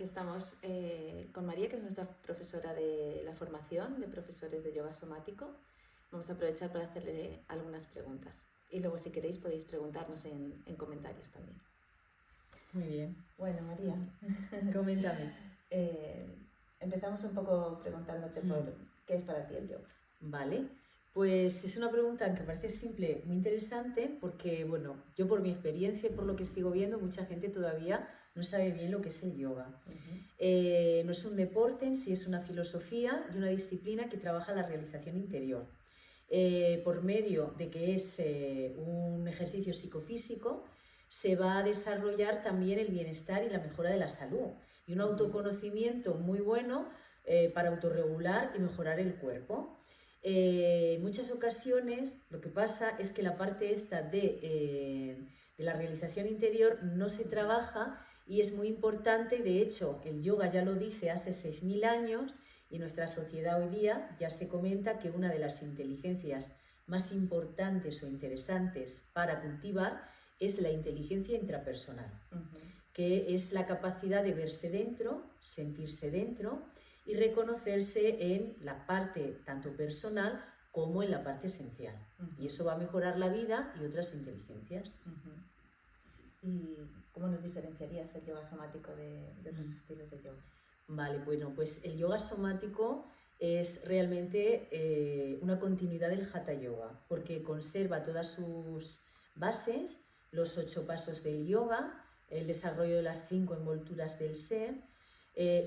aquí estamos con María, que es nuestra profesora de la formación de profesores de yoga somático. Vamos a aprovechar para hacerle algunas preguntas. Y luego, si queréis, podéis preguntarnos en comentarios también. Muy bien. Bueno, María, Coméntame. empezamos un poco preguntándote por qué es para ti el yoga. Vale, pues es una pregunta que parece simple, muy interesante, porque, bueno, yo por mi experiencia y por lo que sigo viendo, mucha gente todavía no sabe bien lo que es el yoga. No es un deporte en sí, es una filosofía y una disciplina que trabaja la realización interior. Por medio de que es un ejercicio psicofísico, se va a desarrollar también el bienestar y la mejora de la salud y un autoconocimiento muy bueno para autorregular y mejorar el cuerpo. En muchas ocasiones lo que pasa es que la parte esta de la realización interior no se trabaja y es muy importante. De hecho, el yoga ya lo dice hace 6.000 años y nuestra sociedad hoy día ya se comenta que una de las inteligencias más importantes o interesantes para cultivar es la inteligencia intrapersonal, que es la capacidad de verse dentro, sentirse dentro y reconocerse en la parte tanto personal como en la parte esencial. Y eso va a mejorar la vida y otras inteligencias. ¿Y cómo nos diferenciarías el yoga somático de otros estilos de yoga? Vale, bueno, pues el yoga somático es realmente una continuidad del Hatha Yoga, porque conserva todas sus bases, los 8 pasos del yoga, el desarrollo de las 5 envolturas del ser.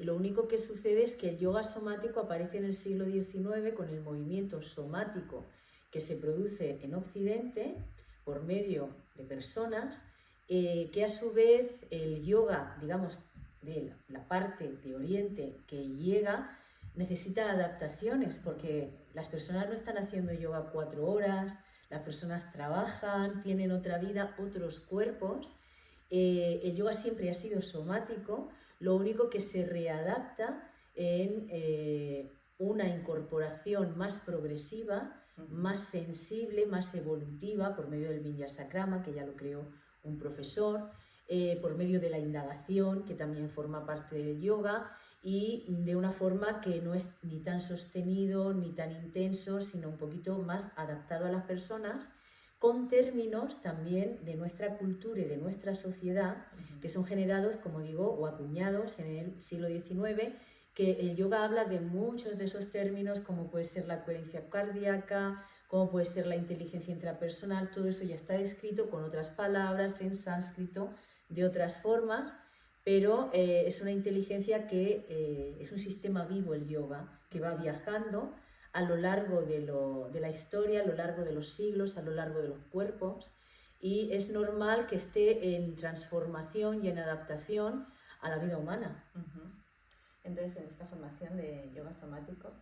Lo único que sucede es que el yoga somático aparece en el siglo XIX con el movimiento somático que se produce en Occidente por medio de personas que a su vez el yoga, digamos, de la parte de Oriente que llega, necesita adaptaciones porque las personas no están haciendo yoga 4 horas, las personas trabajan, tienen otra vida, otros cuerpos. El yoga siempre ha sido somático, lo único que se readapta en una incorporación más progresiva, más sensible, más evolutiva por medio del Vinyasakrama, que ya lo creó un profesor, por medio de la indagación, que también forma parte del yoga, y de una forma que no es ni tan sostenido ni tan intenso, sino un poquito más adaptado a las personas, con términos también de nuestra cultura y de nuestra sociedad, que son generados, como digo, o acuñados en el siglo XIX, que el yoga habla de muchos de esos términos, como puede ser la coherencia cardíaca, como puede ser la inteligencia intrapersonal. Todo eso ya está descrito con otras palabras en sánscrito, de otras formas, pero es una inteligencia que es un sistema vivo el yoga, que va viajando a lo largo de la historia, a lo largo de los siglos, a lo largo de los cuerpos, y es normal que esté en transformación y en adaptación a la vida humana. Entonces, en esta formación de yoga somático,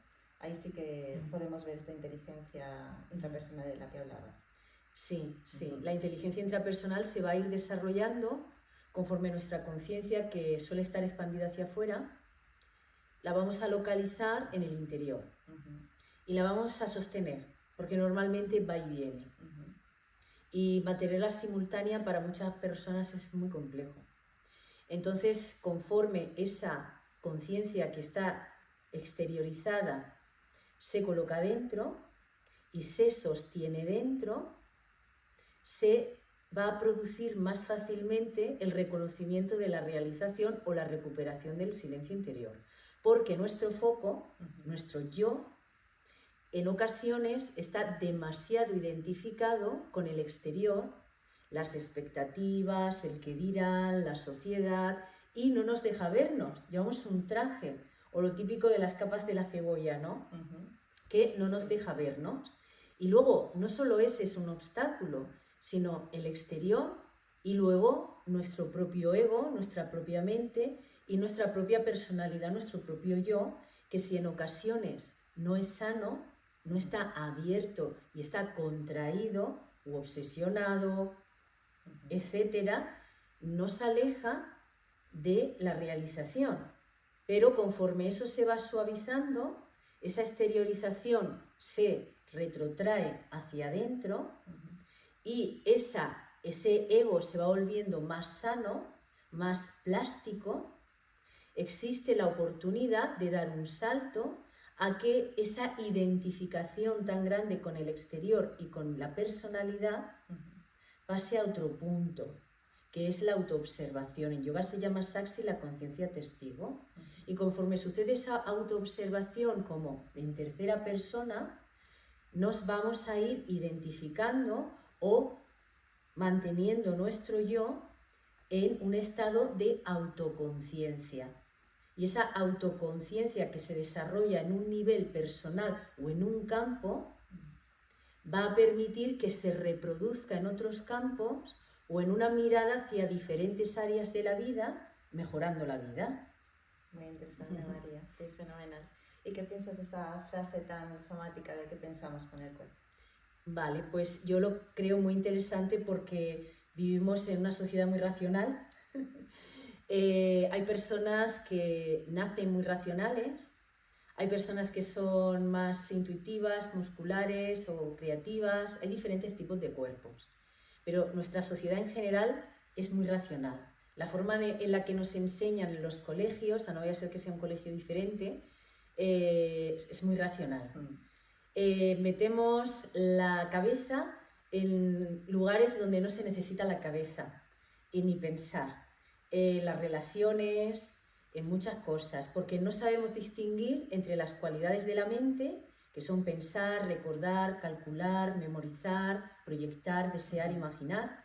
ahí sí que podemos ver esta inteligencia intrapersonal de la que hablabas. Sí, sí. La inteligencia intrapersonal se va a ir desarrollando conforme nuestra conciencia, que suele estar expandida hacia afuera, la vamos a localizar en el interior y la vamos a sostener, porque normalmente va y viene. Y mantenerla simultánea para muchas personas es muy complejo. Entonces, conforme esa conciencia que está exteriorizada se coloca dentro y se sostiene dentro, se va a producir más fácilmente el reconocimiento de la realización o la recuperación del silencio interior. Porque nuestro foco, nuestro yo, en ocasiones está demasiado identificado con el exterior, las expectativas, el que dirán, la sociedad, y no nos deja vernos. Llevamos un traje, o lo típico de las capas de la cebolla, ¿no? Que no nos deja vernos. Y luego, no solo ese es un obstáculo, sino el exterior y luego nuestro propio ego, nuestra propia mente y nuestra propia personalidad, nuestro propio yo, que si en ocasiones no es sano, no está abierto y está contraído u obsesionado, etcétera, nos aleja de la realización. Pero conforme eso se va suavizando, esa exteriorización se retrotrae hacia adentro y ese ego se va volviendo más sano, más plástico, existe la oportunidad de dar un salto a que esa identificación tan grande con el exterior y con la personalidad pase a otro punto, que es la autoobservación. En yoga se llama Saksi la conciencia testigo. Y conforme sucede esa autoobservación como en tercera persona, nos vamos a ir identificando o manteniendo nuestro yo en un estado de autoconciencia. Y esa autoconciencia que se desarrolla en un nivel personal o en un campo va a permitir que se reproduzca en otros campos o en una mirada hacia diferentes áreas de la vida, mejorando la vida. Muy interesante, María. Sí, fenomenal. ¿Y qué piensas de esa frase tan somática de que pensamos con el cuerpo? Vale, pues yo lo creo muy interesante porque vivimos en una sociedad muy racional. Hay personas que nacen muy racionales, hay personas que son más intuitivas, musculares o creativas, hay diferentes tipos de cuerpos, pero nuestra sociedad en general es muy racional. La forma en la que nos enseñan en los colegios, a no vaya a ser que sea un colegio diferente, es muy racional. Metemos la cabeza en lugares donde no se necesita la cabeza y ni pensar. Las relaciones, en muchas cosas, porque no sabemos distinguir entre las cualidades de la mente, que son pensar, recordar, calcular, memorizar, proyectar, desear, imaginar,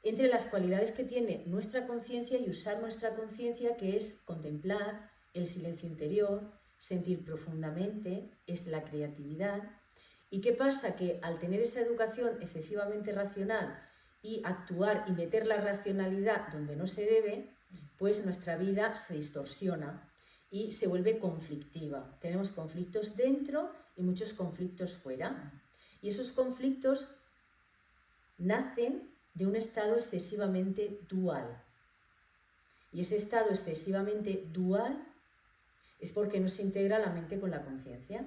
entre las cualidades que tiene nuestra conciencia y usar nuestra conciencia, que es contemplar, el silencio interior, sentir profundamente, es la creatividad. ¿Y qué pasa? Que al tener esa educación excesivamente racional y actuar y meter la racionalidad donde no se debe, pues nuestra vida se distorsiona y se vuelve conflictiva. Tenemos conflictos dentro y muchos conflictos fuera. Y esos conflictos nacen de un estado excesivamente dual. Y ese estado excesivamente dual es porque no se integra la mente con la conciencia.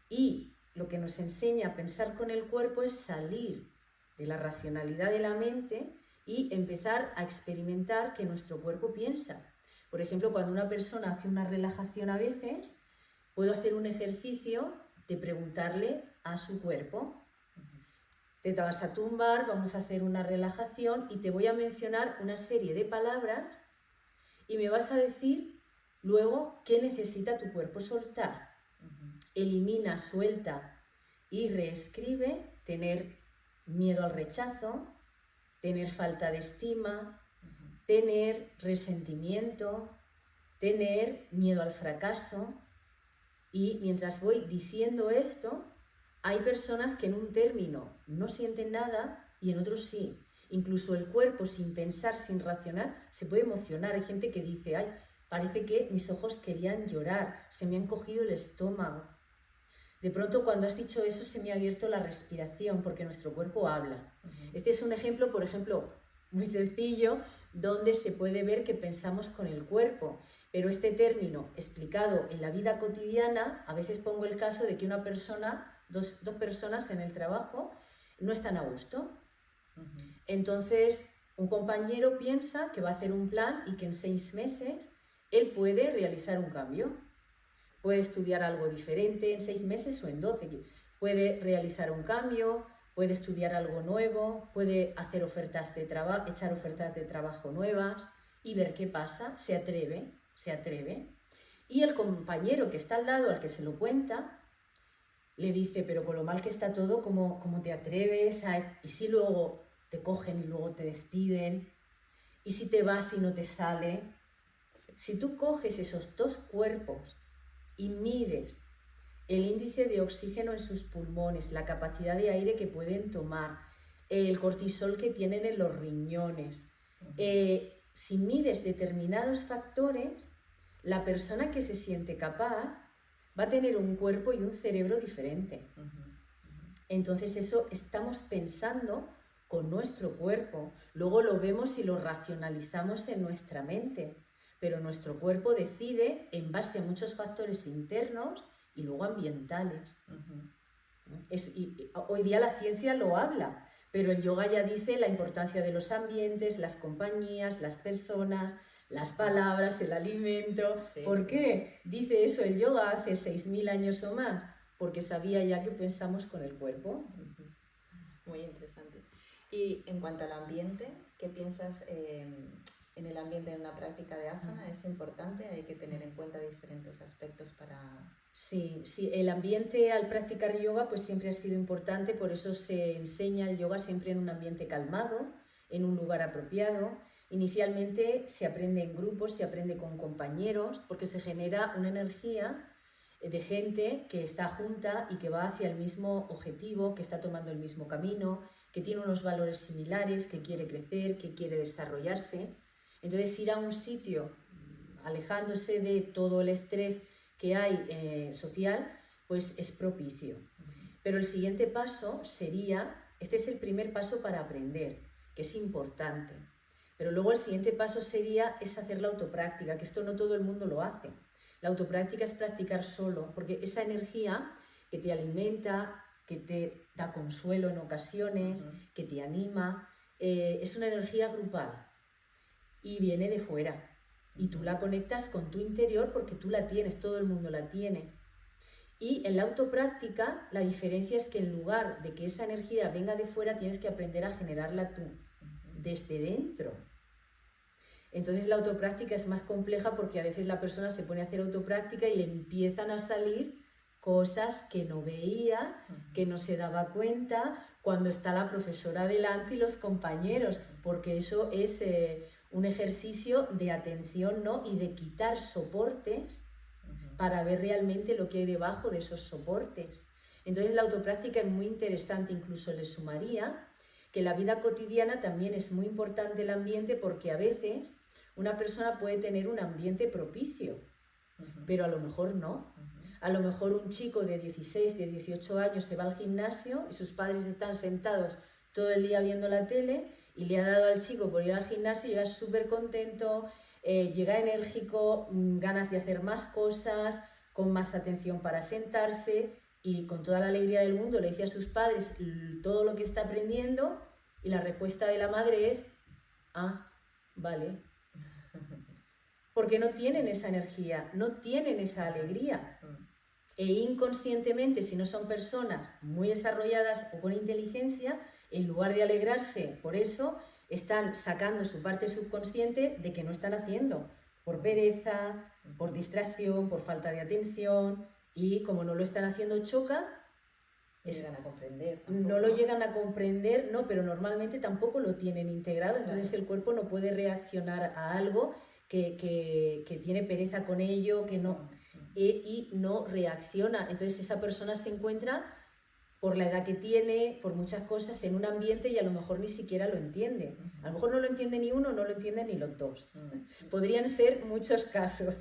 Y lo que nos enseña a pensar con el cuerpo es salir de la racionalidad de la mente y empezar a experimentar que nuestro cuerpo piensa. Por ejemplo, cuando una persona hace una relajación a veces, puedo hacer un ejercicio de preguntarle a su cuerpo. Te vas a tumbar, vamos a hacer una relajación y te voy a mencionar una serie de palabras y me vas a decir luego qué necesita tu cuerpo soltar. Elimina, suelta y reescribe tener miedo al rechazo, tener falta de estima, tener resentimiento, tener miedo al fracaso. Y mientras voy diciendo esto, hay personas que en un término no sienten nada y en otros sí. Incluso el cuerpo, sin pensar, sin racionar, se puede emocionar. Hay gente que dice, ay, parece que mis ojos querían llorar, se me ha encogido el estómago. De pronto, cuando has dicho eso, se me ha abierto la respiración, porque nuestro cuerpo habla. Este es un ejemplo, por ejemplo, muy sencillo, donde se puede ver que pensamos con el cuerpo. Pero este término explicado en la vida cotidiana, a veces pongo el caso de que una persona, dos personas en el trabajo, no están a gusto. Entonces, un compañero piensa que va a hacer un plan y que en 6 meses él puede realizar un cambio. Puede estudiar algo diferente en 6 meses o en 12. Puede realizar un cambio, puede estudiar algo nuevo, puede hacer ofertas de echar ofertas de trabajo nuevas y ver qué pasa. Se atreve. Y el compañero que está al lado, al que se lo cuenta, le dice, pero con lo mal que está todo, ¿cómo te atreves? ¿Y si luego te cogen y luego te despiden? ¿Y si te vas y no te sale? Si tú coges esos 2 cuerpos y mides el índice de oxígeno en sus pulmones, la capacidad de aire que pueden tomar, el cortisol que tienen en los riñones, si mides determinados factores, la persona que se siente capaz va a tener un cuerpo y un cerebro diferente. Entonces eso estamos pensando con nuestro cuerpo. Luego lo vemos y lo racionalizamos en nuestra mente. Pero nuestro cuerpo decide en base a muchos factores internos y luego ambientales. Hoy día la ciencia lo habla, pero el yoga ya dice la importancia de los ambientes, las compañías, las personas, las palabras, el alimento. Sí, ¿Por qué dice eso el yoga hace 6.000 años o más? Porque sabía ya que pensamos con el cuerpo. Muy interesante. Y en cuanto al ambiente, ¿qué piensas en el ambiente en una práctica de asana? ¿Es importante? ¿Hay que tener en cuenta diferentes aspectos para...? Sí, el ambiente al practicar yoga pues siempre ha sido importante, por eso se enseña el yoga siempre en un ambiente calmado, en un lugar apropiado. Inicialmente se aprende en grupos, se aprende con compañeros, porque se genera una energía de gente que está junta y que va hacia el mismo objetivo, que está tomando el mismo camino, que tiene unos valores similares, que quiere crecer, que quiere desarrollarse. Entonces ir a un sitio alejándose de todo el estrés que hay social, pues es propicio. Pero el siguiente paso sería, este es el primer paso para aprender, que es importante. Pero luego el siguiente paso sería es hacer la autopráctica, que esto no todo el mundo lo hace. La autopráctica es practicar solo, porque esa energía que te alimenta, que te da consuelo en ocasiones, que te anima, es una energía grupal y viene de fuera. Y tú la conectas con tu interior porque tú la tienes, todo el mundo la tiene. Y en la autopráctica la diferencia es que en lugar de que esa energía venga de fuera, tienes que aprender a generarla tú, desde dentro. Entonces la autopráctica es más compleja porque a veces la persona se pone a hacer autopráctica y le empiezan a salir cosas que no veía, que no se daba cuenta cuando está la profesora delante y los compañeros, porque eso es un ejercicio de atención, ¿no? Y de quitar soportes para ver realmente lo que hay debajo de esos soportes. Entonces la autopráctica es muy interesante, incluso le sumaría que en la vida cotidiana también es muy importante el ambiente, porque a veces una persona puede tener un ambiente propicio, pero a lo mejor no. A lo mejor un chico de 16, de 18 años se va al gimnasio y sus padres están sentados todo el día viendo la tele y le ha dado al chico por ir al gimnasio, llega súper contento, llega enérgico, ganas de hacer más cosas, con más atención para sentarse y con toda la alegría del mundo le dice a sus padres todo lo que está aprendiendo y la respuesta de la madre es, ah, vale. Porque no tienen esa energía, no tienen esa alegría. E inconscientemente, si no son personas muy desarrolladas o con inteligencia, en lugar de alegrarse por eso, están sacando su parte subconsciente de que no están haciendo, por pereza, por distracción, por falta de atención, y como no lo están haciendo choca, llegan a comprender. No lo llegan a comprender, no, pero normalmente tampoco lo tienen integrado, entonces el cuerpo no puede reaccionar a algo que tiene pereza con ello, que no, y no reacciona. Entonces esa persona se encuentra, por la edad que tiene, por muchas cosas, en un ambiente y a lo mejor ni siquiera lo entiende. A lo mejor no lo entiende ni uno, no lo entienden ni los dos. Podrían ser muchos casos.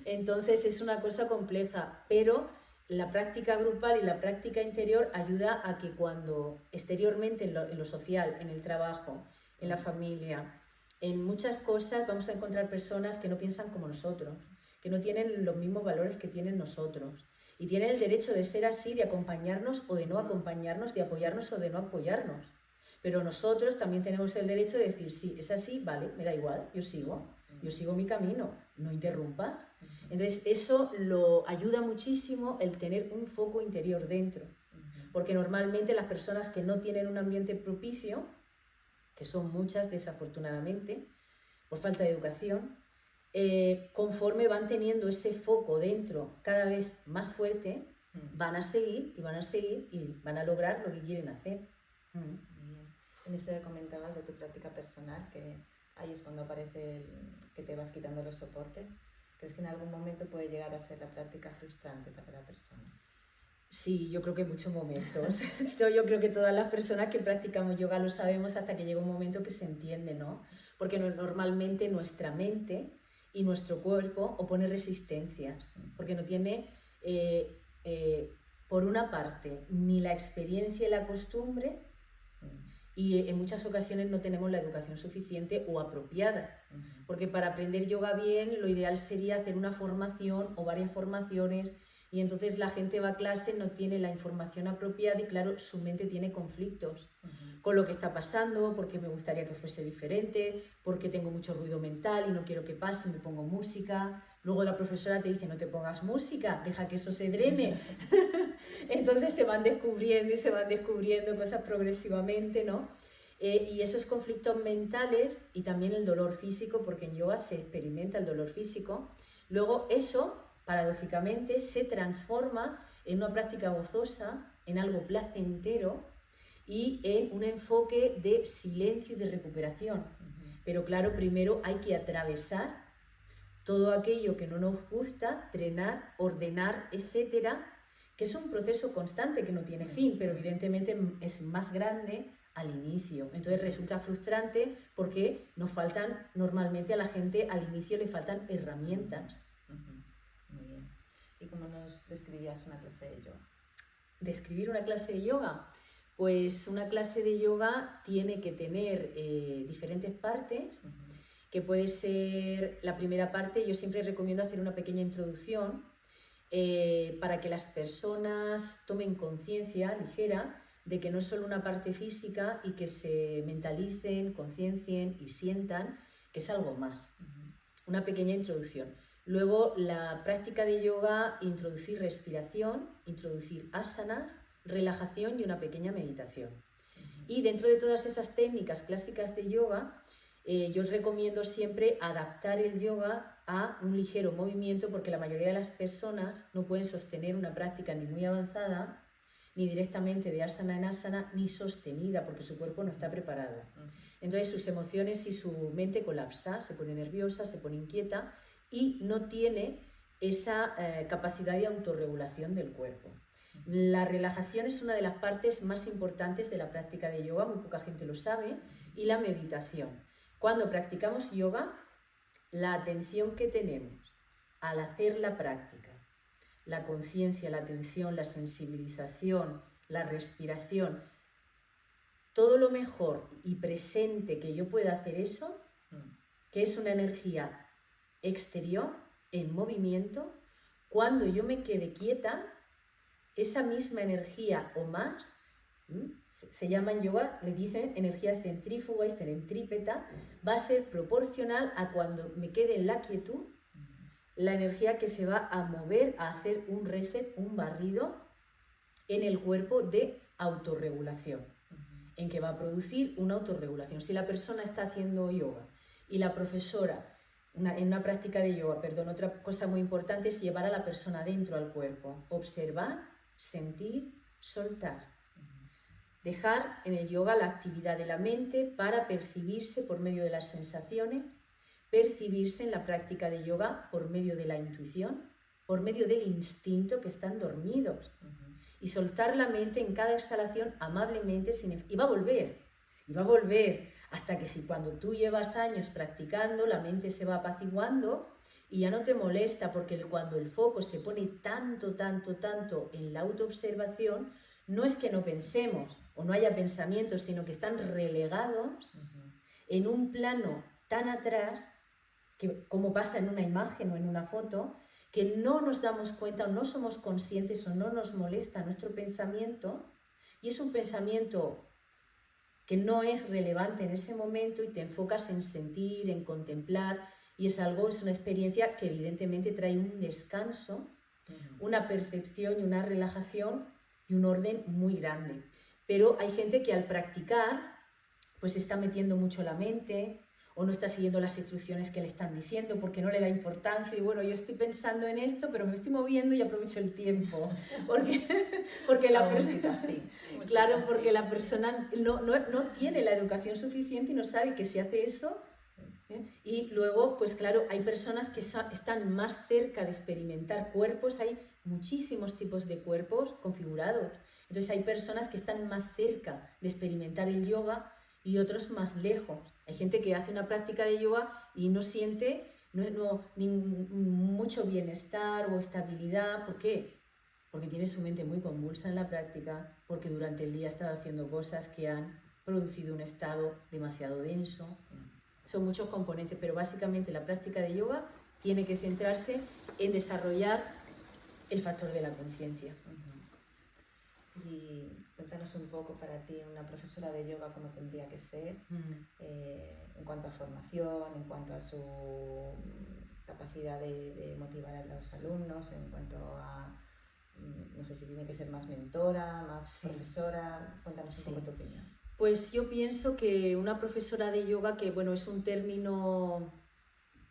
Entonces es una cosa compleja, pero la práctica grupal y la práctica interior ayuda a que cuando exteriormente en lo social, en el trabajo, en la familia, en muchas cosas vamos a encontrar personas que no piensan como nosotros, que no tienen los mismos valores que tienen nosotros y tienen el derecho de ser así, de acompañarnos o de no acompañarnos, de apoyarnos o de no apoyarnos. Pero nosotros también tenemos el derecho de decir, sí, es así, vale, me da igual, yo sigo mi camino, no interrumpas. Entonces eso lo ayuda muchísimo el tener un foco interior dentro, porque normalmente las personas que no tienen un ambiente propicio, que son muchas desafortunadamente, por falta de educación, conforme van teniendo ese foco dentro cada vez más fuerte, van a seguir y van a seguir y van a lograr lo que quieren hacer. Muy bien. En esto que comentabas de tu práctica personal, que ahí es cuando aparece que te vas quitando los soportes, ¿crees que en algún momento puede llegar a ser la práctica frustrante para la persona? Sí, yo creo que en muchos momentos. Yo creo que todas las personas que practicamos yoga lo sabemos hasta que llega un momento que se entiende, ¿no? Porque normalmente nuestra mente y nuestro cuerpo opone resistencias, porque no tiene, por una parte, ni la experiencia y la costumbre, y en muchas ocasiones no tenemos la educación suficiente o apropiada, porque para aprender yoga bien lo ideal sería hacer una formación o varias formaciones, y entonces la gente va a clase, no tiene la información apropiada y claro, su mente tiene conflictos, con lo que está pasando, porque me gustaría que fuese diferente, porque tengo mucho ruido mental y no quiero que pase, me pongo música. Luego la profesora te dice, no te pongas música, deja que eso se drene. Entonces se van descubriendo y se van descubriendo cosas progresivamente, ¿no? Y esos conflictos mentales y también el dolor físico, porque en yoga se experimenta el dolor físico, luego eso, paradójicamente, se transforma en una práctica gozosa, en algo placentero y en un enfoque de silencio y de recuperación. Pero claro, primero hay que atravesar todo aquello que no nos gusta, drenar, ordenar, etcétera, que es un proceso constante que no tiene fin, pero evidentemente es más grande al inicio. Entonces resulta frustrante porque nos faltan, normalmente a la gente al inicio le faltan herramientas. Muy bien. ¿Y cómo nos describirías una clase de yoga? Describir una clase de yoga, pues una clase de yoga tiene que tener diferentes partes, que puede ser la primera parte. Yo siempre recomiendo hacer una pequeña introducción para que las personas tomen conciencia ligera de que no es solo una parte física y que se mentalicen, conciencien y sientan que es algo más. Una pequeña introducción. Luego, la práctica de yoga, introducir respiración, introducir asanas, relajación y una pequeña meditación. Y dentro de todas esas técnicas clásicas de yoga, yo os recomiendo siempre adaptar el yoga a un ligero movimiento, porque la mayoría de las personas no pueden sostener una práctica ni muy avanzada, ni directamente de asana en asana, ni sostenida, porque su cuerpo no está preparado. Entonces sus emociones y su mente colapsa, se pone nerviosa, se pone inquieta y no tiene esa capacidad de autorregulación del cuerpo. La relajación es una de las partes más importantes de la práctica de yoga, muy poca gente lo sabe, y la meditación. Cuando practicamos yoga, la atención que tenemos al hacer la práctica, la conciencia, la atención, la sensibilización, la respiración, todo lo mejor y presente que yo pueda hacer eso, que es una energía exterior, en movimiento, cuando yo me quede quieta, esa misma energía o más, se llama en yoga, le dicen energía centrífuga y centrípeta, va a ser proporcional a cuando me quede en la quietud, la energía que se va a mover, a hacer un reset, un barrido en el cuerpo de autorregulación, en que va a producir una autorregulación. Si la persona está haciendo yoga y la profesora, en una práctica de yoga, otra cosa muy importante es llevar a la persona dentro al cuerpo, observar, sentir, soltar. Dejar en el yoga la actividad de la mente para percibirse por medio de las sensaciones, percibirse en la práctica de yoga por medio de la intuición, por medio del instinto, que están dormidos, y soltar la mente en cada exhalación amablemente, y va a volver, hasta que si cuando tú llevas años practicando, la mente se va apaciguando y ya no te molesta, porque cuando el foco se pone tanto en la autoobservación, no es que no pensemos o no haya pensamientos, sino que están relegados en un plano tan atrás, que, como pasa en una imagen o en una foto, que no nos damos cuenta o no somos conscientes o no nos molesta nuestro pensamiento, y es un pensamiento que no es relevante en ese momento y te enfocas en sentir, en contemplar, y es una experiencia que evidentemente trae un descanso, una percepción y una relajación y un orden muy grande. Pero hay gente que al practicar pues está metiendo mucho la mente, o no está siguiendo las instrucciones que le están diciendo porque no le da importancia, y bueno, yo estoy pensando en esto, pero me estoy moviendo y aprovecho el tiempo, porque la persona, claro, porque la persona no tiene la educación suficiente y no sabe que si hace eso, y luego, pues claro, hay personas que están más cerca de experimentar cuerpos, hay muchísimos tipos de cuerpos configurados, entonces hay personas que están más cerca de experimentar el yoga y otros más lejos. Hay gente que hace una práctica de yoga y no siente ni mucho bienestar o estabilidad. ¿Por qué? Porque tiene su mente muy convulsa en la práctica, porque durante el día ha estado haciendo cosas que han producido un estado demasiado denso. Son muchos componentes, pero básicamente la práctica de yoga tiene que centrarse en desarrollar el factor de la conciencia. Y cuéntanos un poco para ti una profesora de yoga cómo tendría que ser en cuanto a formación, en cuanto a su capacidad de motivar a los alumnos, en cuanto a, no sé si tiene que ser más mentora, más profesora. Cuéntanos un poco tu opinión. Pues yo pienso que una profesora de yoga, que bueno, es un término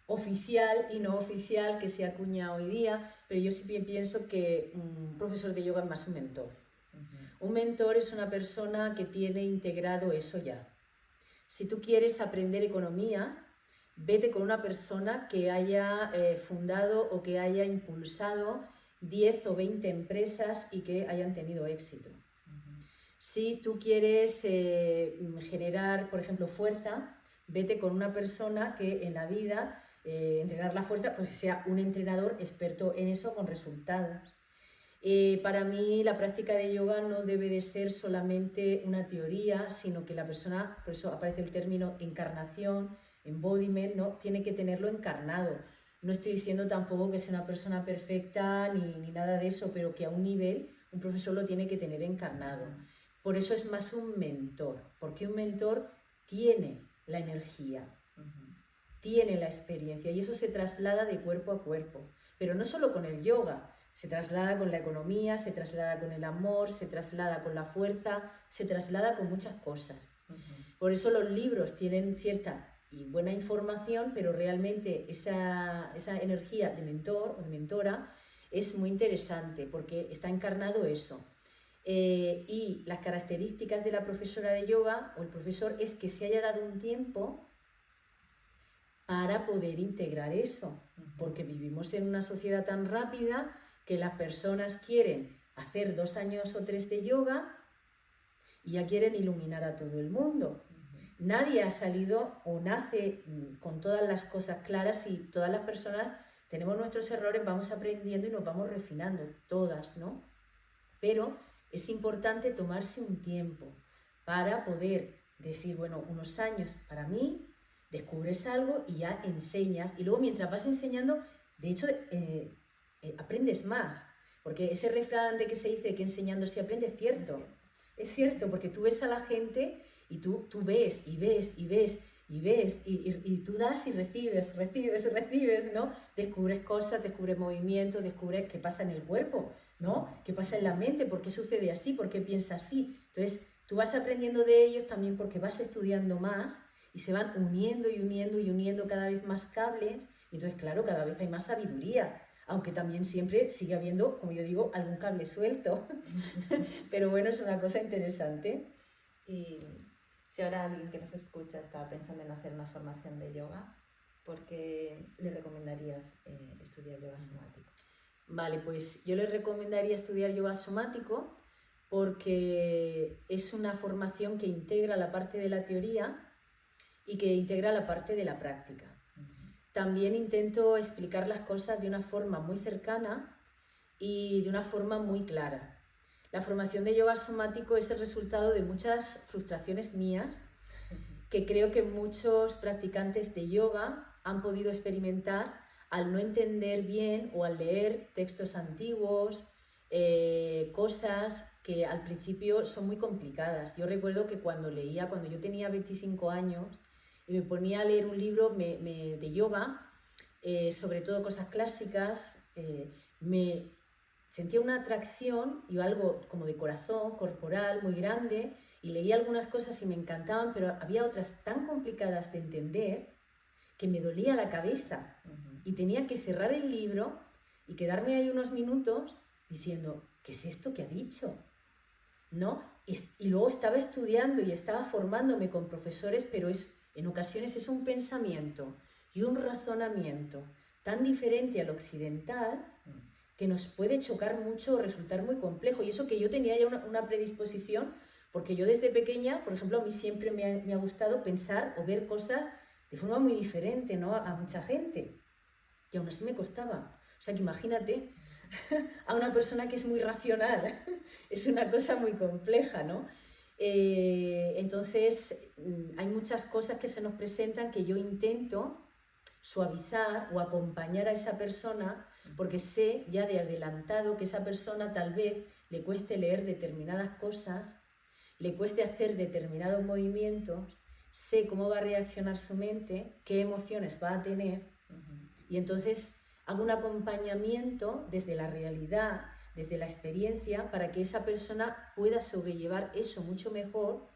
oficial y no oficial que se acuña hoy día, pero yo sí pienso que un profesor de yoga es más un mentor. Un mentor es una persona que tiene integrado eso ya. Si tú quieres aprender economía, vete con una persona que haya fundado o que haya impulsado 10 o 20 empresas y que hayan tenido éxito. Si tú quieres generar, por ejemplo, fuerza, vete con una persona que en la vida, entrenar la fuerza, pues sea un entrenador experto en eso con resultados. Para mí la práctica de yoga no debe de ser solamente una teoría, sino que la persona, por eso aparece el término encarnación, embodiment, ¿no? Tiene que tenerlo encarnado. No estoy diciendo tampoco que sea una persona perfecta ni nada de eso, pero que a un nivel un profesor lo tiene que tener encarnado. Por eso es más un mentor, porque un mentor tiene la energía, tiene la experiencia y eso se traslada de cuerpo a cuerpo, pero no solo con el yoga. Se traslada con la economía, se traslada con el amor, se traslada con la fuerza, se traslada con muchas cosas. Por eso los libros tienen cierta y buena información, pero realmente esa energía de mentor o de mentora es muy interesante porque está encarnado eso. Y las características de la profesora de yoga o el profesor es que se haya dado un tiempo para poder integrar eso, porque vivimos en una sociedad tan rápida que las personas quieren hacer 2 años o 3 de yoga y ya quieren iluminar a todo el mundo. Nadie ha salido o nace con todas las cosas claras y todas las personas tenemos nuestros errores, vamos aprendiendo y nos vamos refinando, todas, ¿no? Pero es importante tomarse un tiempo para poder decir, bueno, unos años para mí, descubres algo y ya enseñas y luego mientras vas enseñando, de hecho, aprendes más, porque ese refrán de que se dice que enseñando se aprende es cierto, porque tú ves a la gente y tú ves y ves y ves y ves y tú das y recibes, ¿no? Descubres cosas, descubres movimientos, descubres qué pasa en el cuerpo, ¿no? ¿Qué pasa en la mente? ¿Por qué sucede así? ¿Por qué piensa así? Entonces, tú vas aprendiendo de ellos también porque vas estudiando más y se van uniendo y uniendo y uniendo cada vez más cables y entonces, claro, cada vez hay más sabiduría. Aunque también siempre sigue habiendo, como yo digo, algún cable suelto. Pero bueno, es una cosa interesante. Y si ahora alguien que nos escucha está pensando en hacer una formación de yoga, ¿por qué le recomendarías estudiar yoga somático? Vale, pues yo le recomendaría estudiar yoga somático porque es una formación que integra la parte de la teoría y que integra la parte de la práctica. También intento explicar las cosas de una forma muy cercana y de una forma muy clara. La formación de yoga somático es el resultado de muchas frustraciones mías que creo que muchos practicantes de yoga han podido experimentar al no entender bien o al leer textos antiguos, cosas que al principio son muy complicadas. Yo recuerdo que cuando yo tenía 25 años, y me ponía a leer un libro de yoga, sobre todo cosas clásicas, me sentía una atracción y algo como de corazón, corporal, muy grande, y leía algunas cosas y me encantaban, pero había otras tan complicadas de entender que me dolía la cabeza y tenía que cerrar el libro y quedarme ahí unos minutos diciendo, ¿qué es esto que ha dicho? ¿No? Y luego estaba estudiando y estaba formándome con profesores, pero en ocasiones es un pensamiento y un razonamiento tan diferente al occidental que nos puede chocar mucho o resultar muy complejo. Y eso que yo tenía ya una predisposición, porque yo desde pequeña, por ejemplo, a mí siempre me ha gustado pensar o ver cosas de forma muy diferente, ¿no? A mucha gente, y aún así me costaba. O sea que imagínate a una persona que es muy racional, es una cosa muy compleja, ¿no? Entonces, hay muchas cosas que se nos presentan que yo intento suavizar o acompañar a esa persona porque sé ya de adelantado que esa persona tal vez le cueste leer determinadas cosas, le cueste hacer determinados movimientos, sé cómo va a reaccionar su mente, qué emociones va a tener, y entonces hago un acompañamiento desde la realidad, desde la experiencia, para que esa persona pueda sobrellevar eso mucho mejor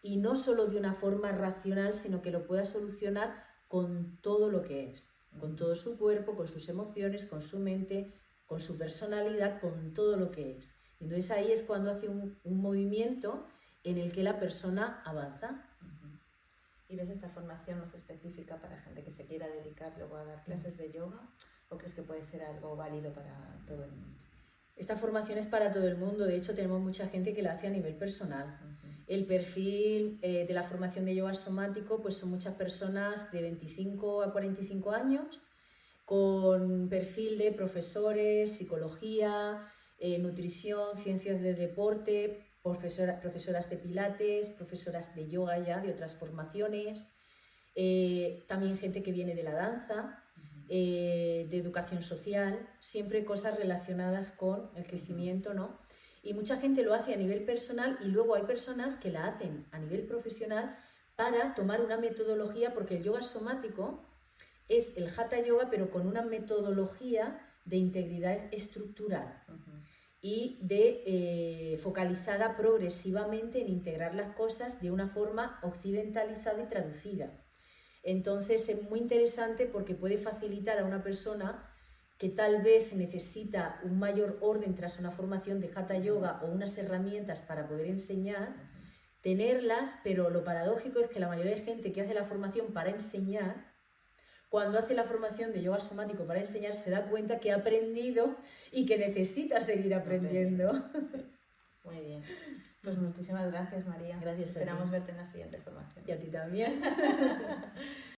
y no solo de una forma racional, sino que lo pueda solucionar con todo lo que es, con todo su cuerpo, con sus emociones, con su mente, con su personalidad, con todo lo que es. Entonces ahí es cuando hace un movimiento en el que la persona avanza. ¿Y ves esta formación más específica para gente que se quiera dedicar luego a dar clases de yoga? ¿O crees que puede ser algo válido para todo el mundo? Esta formación es para todo el mundo, de hecho tenemos mucha gente que la hace a nivel personal. El perfil de la formación de yoga somático pues son muchas personas de 25 a 45 años, con perfil de profesores, psicología, nutrición, ciencias del deporte, profesoras de pilates, profesoras de yoga ya, de otras formaciones, también gente que viene de la danza, de educación social, siempre cosas relacionadas con el crecimiento, ¿no? Y mucha gente lo hace a nivel personal y luego hay personas que la hacen a nivel profesional para tomar una metodología, porque el yoga somático es el Hatha Yoga, pero con una metodología de integridad estructural y de focalizada progresivamente en integrar las cosas de una forma occidentalizada y traducida. Entonces es muy interesante porque puede facilitar a una persona que tal vez necesita un mayor orden tras una formación de Hatha Yoga o unas herramientas para poder enseñar, tenerlas, pero lo paradójico es que la mayoría de gente que hace la formación para enseñar, cuando hace la formación de yoga somático para enseñar, se da cuenta que ha aprendido y que necesita seguir aprendiendo. Sí. Muy bien. Pues muchísimas gracias, María. Gracias a ti. Esperamos verte en la siguiente formación. Y a ti también.